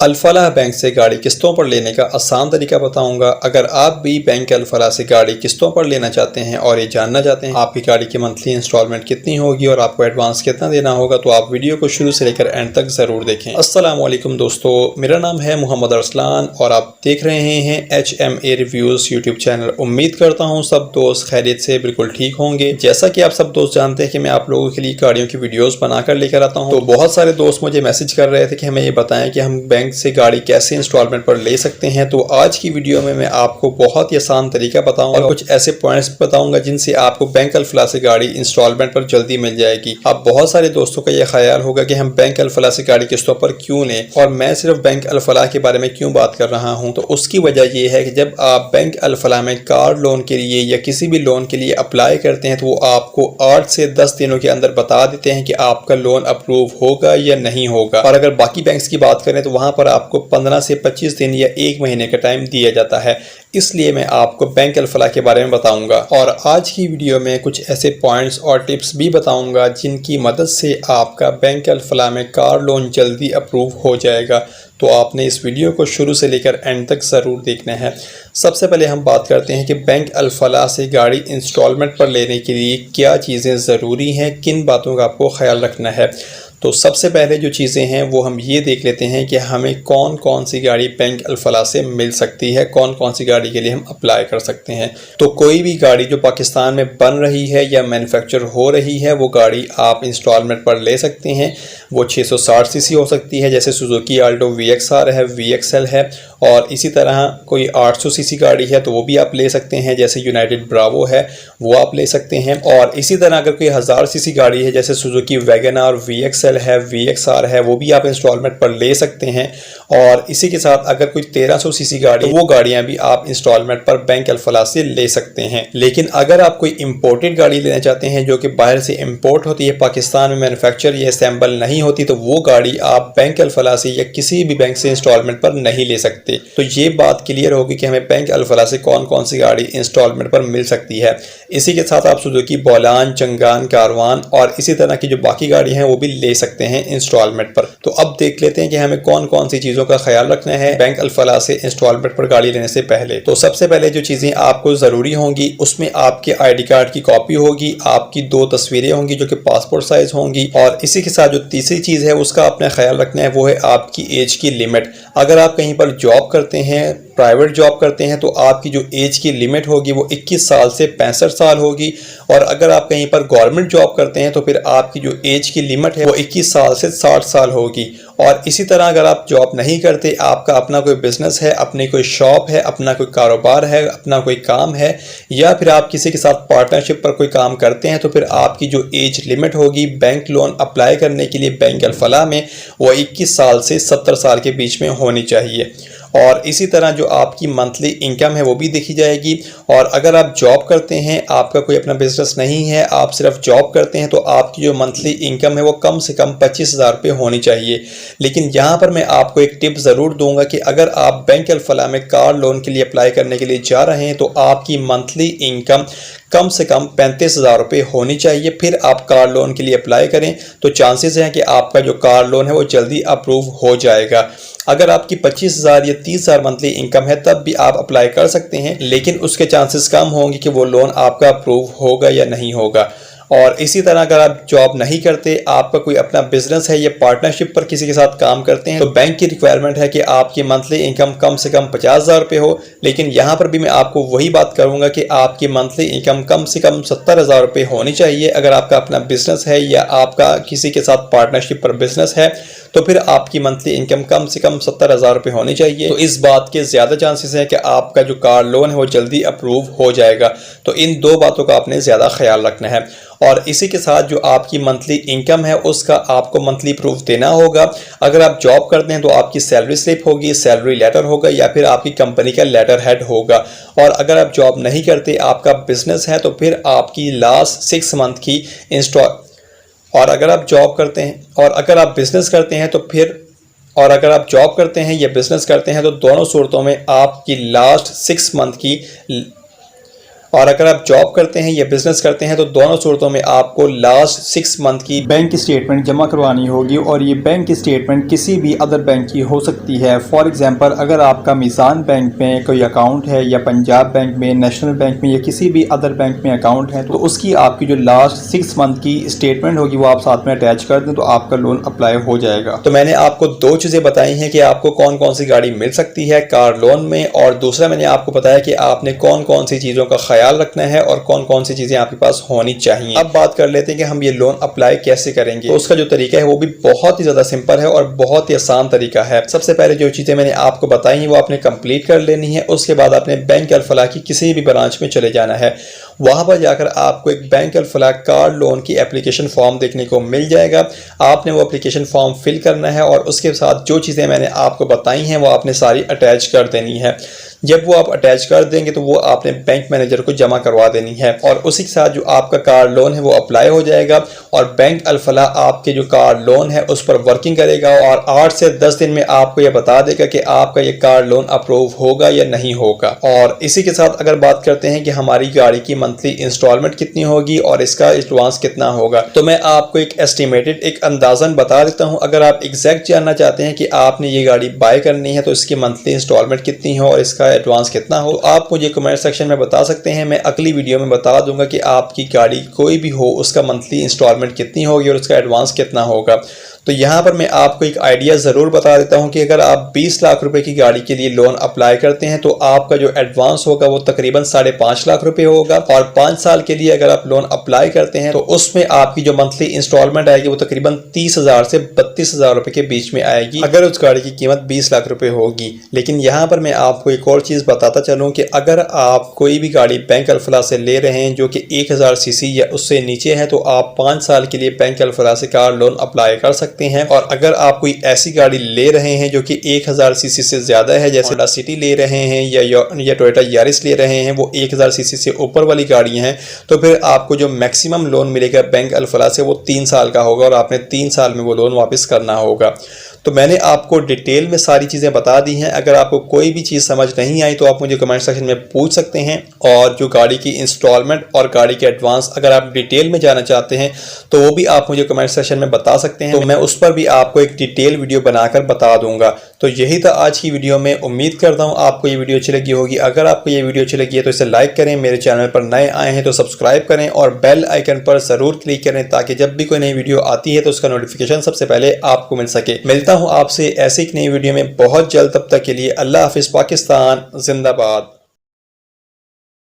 Al Falah bank से गाड़ी किस्तों पर लेने का आसान तरीका बताऊंगा। अगर आप भी बैंक अल-फलाह से गाड़ी किस्तों पर लेना चाहते हैं और ये जानना चाहते हैं आपकी गाड़ी की मंथली इंस्टॉलमेंट कितनी होगी और आपको एडवांस कितना देना होगा, तो आप वीडियो को शुरू से लेकर एंड तक ज़रूर देखें। अस्सलाम वालेकुम दोस्तों, मेरा नाम है मोहम्मद अरसलान और आप देख रहे हैं HMA रिव्यूज़ यूट्यूब चैनल। उम्मीद करता हूँ सब दोस्त खैरियत से बिल्कुल ठीक होंगे। जैसा कि आप सब दोस्त जानते हैं कि मैं आप लोगों के लिए गाड़ियों की वीडियोज़ बनाकर लेकर आता हूँ, तो बहुत सारे दोस्त मुझे मैसेज कर रहे थे कि हमें ये बताएं कि हम बैंक से गाड़ी कैसे इंस्टॉलमेंट पर ले सकते हैं। तो आज की वीडियो में मैं आपको बहुत ही आसान तरीका बताऊंगा और कुछ ऐसे पॉइंट्स बताऊंगा जिनसे आपको बैंक अल-फलाह से गाड़ी इंस्टॉलमेंट पर जल्दी मिल जाएगी। अब बहुत सारे दोस्तों का यह ख्याल होगा कि हम बैंक अल-फलाह से गाड़ी किस्तों पर क्यों लें और मैं सिर्फ बैंक अल-फलाह के बारे में क्यों बात कर रहा हूं। तो उसकी वजह यह है कि जब आप बैंक अल-फलाह में कार लोन के लिए या किसी भी लोन के लिए अप्लाई करते हैं तो वो आपको 8 से 10 दिनों के अंदर बता देते हैं कि आपका लोन अप्रूव होगा या नहीं होगा। और अगर बाकी बैंक्स की बात करें तो वहां पर आपको 15 से 25 दिन या 1 महीने का टाइम दिया जाता है। इसलिए मैं आपको बैंक अल-फलाह के बारे में बताऊंगा और आज की वीडियो में कुछ ऐसे पॉइंट्स और टिप्स भी बताऊंगा जिनकी मदद से आपका बैंक अल-फलाह में कार लोन जल्दी अप्रूव हो जाएगा। तो आपने इस वीडियो को शुरू से लेकर एंड तक ज़रूर देखना है। सबसे पहले हम बात करते हैं कि बैंक अल-फलाह से गाड़ी इंस्टॉलमेंट पर लेने के लिए क्या चीज़ें ज़रूरी हैं, किन बातों का आपको ख्याल रखना है। तो सबसे पहले जो चीज़ें हैं वो हम ये देख लेते हैं कि हमें कौन कौन सी गाड़ी बैंक अल-फलाह से मिल सकती है, कौन कौन सी गाड़ी के लिए हम अप्लाई कर सकते हैं। तो कोई भी गाड़ी जो पाकिस्तान में बन रही है या मैन्युफैक्चर हो रही है वो गाड़ी आप इंस्टॉलमेंट पर ले सकते हैं। वो 660 सीसी हो सकती है, जैसे सुजुकी आल्टो VXR है, VXL है, और इसी तरह कोई 800 सीसी गाड़ी है तो वो भी आप ले सकते हैं, जैसे यूनाइटेड ब्रावो है वो आप ले सकते हैं। और इसी तरह अगर कोई 1000 सीसी गाड़ी है जैसे सुजुकी वैगनआर VXL है, VXR है, वो भी आप इंस्टॉलमेंट पर ले सकते हैं। और इसी के साथ अगर कोई 1300 सीसी गाड़ी, वो गाड़ियां भी आप इंस्टॉलमेंट पर बैंक अल-फलाह से ले सकते हैं। लेकिन अगर आप कोई इंपोर्टेड गाड़ी लेना चाहते हैं जो कि बाहर से इंपोर्ट होती है, पाकिस्तान में मैन्युफैक्चर या असेंबल नहीं होती, तो वो गाड़ी आप बैंक अल-फलाह से या किसी भी बैंक से इंस्टॉलमेंट पर नहीं ले सकते। तो ये बात क्लियर होगी कि हमें बैंक अल-फलाह से कौन कौन सी गाड़ी इंस्टॉलमेंट पर मिल सकती है। इसी के साथ आप सुजुकी बोलान, चंगान, कारवान और इसी तरह की जो बाकी गाड़ी हैं वो भी ले सकते हैं इंस्टॉलमेंट पर। तो अब देख लेते हैं कि हमें कौन कौन सी चीज़ों का ख्याल रखना है बैंक अल-फलाह से इंस्टॉलमेंट पर गाड़ी लेने से पहले। तो सबसे पहले जो चीज़ें आपको ज़रूरी होंगी उसमें आपके ID कार्ड की कॉपी होगी, आपकी 2 तस्वीरें होंगी जो कि पासपोर्ट साइज होंगी, और इसी के साथ जो तीसरी चीज़ है उसका आपने ख्याल रखना है वो है आपकी एज की लिमिट। अगर आप कहीं पर जॉब करते हैं, प्राइवेट जॉब करते हैं, तो आपकी जो एज की लिमिट होगी वो 21 साल से 65 साल होगी। और अगर आप कहीं पर गवर्नमेंट जॉब करते हैं तो फिर आपकी जो एज की लिमिट है वो 21 साल से 60 साल होगी। और इसी तरह अगर आप जॉब नहीं करते, आपका अपना कोई बिजनेस है, अपनी कोई शॉप है, अपना कोई कारोबार है, अपना कोई काम है, या फिर आप किसी के साथ पार्टनरशिप पर कोई काम करते हैं, तो फिर आपकी जो एज लिमिट होगी बैंक लोन अप्लाई करने के लिए बैंक अल-फलाह में वो 21 साल से 70 साल के बीच में होनी चाहिए। और इसी तरह जो आपकी मंथली इनकम है वो भी देखी जाएगी। और अगर आप जॉब करते हैं, आपका कोई अपना बिजनेस नहीं है, आप सिर्फ जॉब करते हैं, तो आपकी जो मंथली इनकम है वो कम से कम 25,000 रुपये होनी चाहिए। लेकिन यहाँ पर मैं आपको एक टिप ज़रूर दूंगा कि अगर आप बैंक अल-फलाह में कार लोन के लिए अप्लाई करने के लिए जा रहे हैं तो आपकी मंथली इनकम कम से कम 35,000 रुपये होनी चाहिए, फिर आप कार लोन के लिए अप्लाई करें। तो चांसेस हैं कि आपका जो कार लोन है वो जल्दी अप्रूव हो जाएगा। अगर आपकी 25,000 या 30,000 मंथली इनकम है तब भी आप अप्लाई कर सकते हैं, लेकिन उसके चांसेस कम होंगे कि वो लोन आपका अप्रूव होगा या नहीं होगा। और इसी तरह अगर आप जॉब नहीं करते, आपका कोई अपना बिजनेस है या पार्टनरशिप पर किसी के साथ काम करते हैं, तो बैंक की रिक्वायरमेंट है कि आपकी मंथली इनकम कम से कम 50,000 रुपये हो। लेकिन यहाँ पर भी मैं आपको वही बात करूँगा कि आपकी मंथली इनकम कम से कम 70,000 रुपये होनी चाहिए। अगर आपका अपना बिजनेस है या आपका किसी के साथ पार्टनरशिप पर बिजनेस है तो फिर आपकी मंथली इनकम कम से कम 70,000 रुपये होनी चाहिए। तो इस बात के ज़्यादा चांसेस हैं कि आपका जो कार लोन है वो जल्दी अप्रूव हो जाएगा। तो इन 2 बातों का आपने ज़्यादा ख्याल रखना है। और इसी के साथ जो आपकी मंथली इनकम है उसका आपको मंथली प्रूफ देना होगा। अगर आप जॉब करते हैं तो आपकी सैलरी स्लिप होगी, सैलरी लेटर होगा, या फिर आपकी कंपनी का लेटर हेड होगा। और अगर आप जॉब नहीं करते, आपका बिजनेस है, तो फिर आपकी लास्ट 6 मंथ की और अगर आप जॉब करते हैं और अगर आप बिजनेस करते हैं तो फिर और अगर आप जॉब करते हैं या बिजनेस करते हैं तो दोनों सूरतों में आपकी लास्ट 6 मंथ की और अगर आप जॉब करते हैं या बिजनेस करते हैं तो दोनों सूरतों में आपको लास्ट 6 मंथ की बैंक स्टेटमेंट जमा करवानी होगी और ये बैंक स्टेटमेंट किसी भी अदर बैंक की हो सकती है। फॉर एग्जांपल, अगर आपका मिसान बैंक में कोई अकाउंट है या पंजाब बैंक में, नेशनल बैंक में या किसी भी अदर बैंक में अकाउंट है तो उसकी आपकी जो लास्ट 6 मंथ की स्टेटमेंट होगी वो आप साथ में अटैच कर दें तो आपका लोन अप्लाई हो जाएगा। तो मैंने आपको 2 चीज़ें बताई हैं कि आपको कौन कौन सी गाड़ी मिल सकती है कार लोन में, और दूसरा मैंने आपको बताया कि आपने कौन कौन सी चीज़ों का ख्याल रखना है और कौन कौन सी चीज़ें आपके पास होनी चाहिए। अब बात कर लेते हैं कि हम ये लोन अप्लाई कैसे करेंगे। तो उसका जो तरीका है वो भी बहुत ही ज़्यादा सिंपल है और बहुत ही आसान तरीका है। सबसे पहले जो चीज़ें मैंने आपको बताई हैं वो आपने कंप्लीट कर लेनी है। उसके बाद आपने बैंक अल फलाह की किसी भी ब्रांच में चले जाना है। वहाँ पर जाकर आपको एक बैंक अल फलाह कार लोन की एप्लीकेशन फॉर्म देखने को मिल जाएगा। आपने वो एप्लीकेशन फॉर्म फिल करना है और उसके साथ जो चीज़ें मैंने आपको बताई हैं वो आपने सारी अटैच कर देनी है। जब वो आप अटैच कर देंगे तो वो आपने बैंक मैनेजर को जमा करवा देनी है और उसी के साथ जो आपका कार लोन है वो अप्लाई हो जाएगा और बैंक अल फलाह आपके जो कार लोन है उस पर वर्किंग करेगा और 8 से 10 दिन में आपको ये बता देगा कि आपका ये कार लोन अप्रूव होगा या नहीं होगा। और इसी के साथ अगर बात करते हैं कि हमारी गाड़ी की मंथली इंस्टॉलमेंट कितनी होगी और इसका एडवांस कितना होगा, तो मैं आपको एक एस्टिमेटेड एक अंदाजन बता देता हूँ। अगर आप एग्जैक्ट जानना चाहते हैं कि आपने ये गाड़ी बाय करनी है तो इसकी मंथली इंस्टॉलमेंट कितनी हो और इसका एडवांस कितना हो, तो आप मुझे कमेंट सेक्शन में बता सकते हैं। मैं अगली वीडियो में बता दूंगा कि आपकी गाड़ी कोई भी हो उसका मंथली इंस्टॉलमेंट कितनी होगी और उसका एडवांस कितना होगा। तो यहाँ पर मैं आपको एक आइडिया ज़रूर बता देता हूँ कि अगर आप 20 लाख रुपए की गाड़ी के लिए लोन अप्लाई करते हैं तो आपका जो एडवांस होगा वो तकरीबन 5.5 लाख रुपए होगा और 5 साल के लिए अगर आप लोन अप्लाई करते हैं तो उसमें आपकी जो मंथली इंस्टॉलमेंट आएगी वो तकरीबन 30,000 से 32,000 रुपए के बीच में आएगी अगर उस गाड़ी की कीमत 20 लाख रुपए होगी। लेकिन यहाँ पर मैं आपको एक और चीज़ बताता चलूँ कि अगर आप कोई भी गाड़ी बैंक अल फलाह से ले रहे हैं जो कि 1000 सीसी या उससे नीचे है तो आप 5 साल के लिए बैंक अल फलाह से कार लोन अप्लाई कर सकते हैं। और अगर आप कोई ऐसी गाड़ी ले रहे हैं जो कि 1000 सीसी से ज़्यादा है, जैसे होंडा सिटी ले रहे हैं या टोयोटा यारिस ले रहे हैं, वो 1000 सीसी से ऊपर वाली गाड़ियां हैं, तो फिर आपको जो मैक्सिमम लोन मिलेगा बैंक अल फलाह से वो 3 साल का होगा और आपने 3 साल में वो लोन वापस करना होगा। तो मैंने आपको डिटेल में सारी चीज़ें बता दी हैं। अगर आपको कोई भी चीज़ समझ नहीं आई तो आप मुझे कमेंट सेक्शन में पूछ सकते हैं। और जो गाड़ी की इंस्टॉलमेंट और गाड़ी के एडवांस अगर आप डिटेल में जाना चाहते हैं तो वो भी आप मुझे कमेंट सेक्शन में बता सकते हैं, तो मैं उस पर भी आपको एक डिटेल वीडियो बनाकर बता दूंगा। तो यही था आज की वीडियो में। उम्मीद करता हूँ आपको ये वीडियो अच्छी लगी होगी। अगर आपको ये वीडियो अच्छी लगी है तो इसे लाइक करें, मेरे चैनल पर नए आए हैं तो सब्सक्राइब करें और बेल आइकन पर ज़रूर क्लिक करें ताकि जब भी कोई नई वीडियो आती है तो उसका नोटिफिकेशन सबसे पहले आपको मिल सके। मिलता हूँ आपसे ऐसी एक नई वीडियो में बहुत जल्द। तब तक के लिए अल्लाह हाफिज़। पाकिस्तान जिंदाबाद।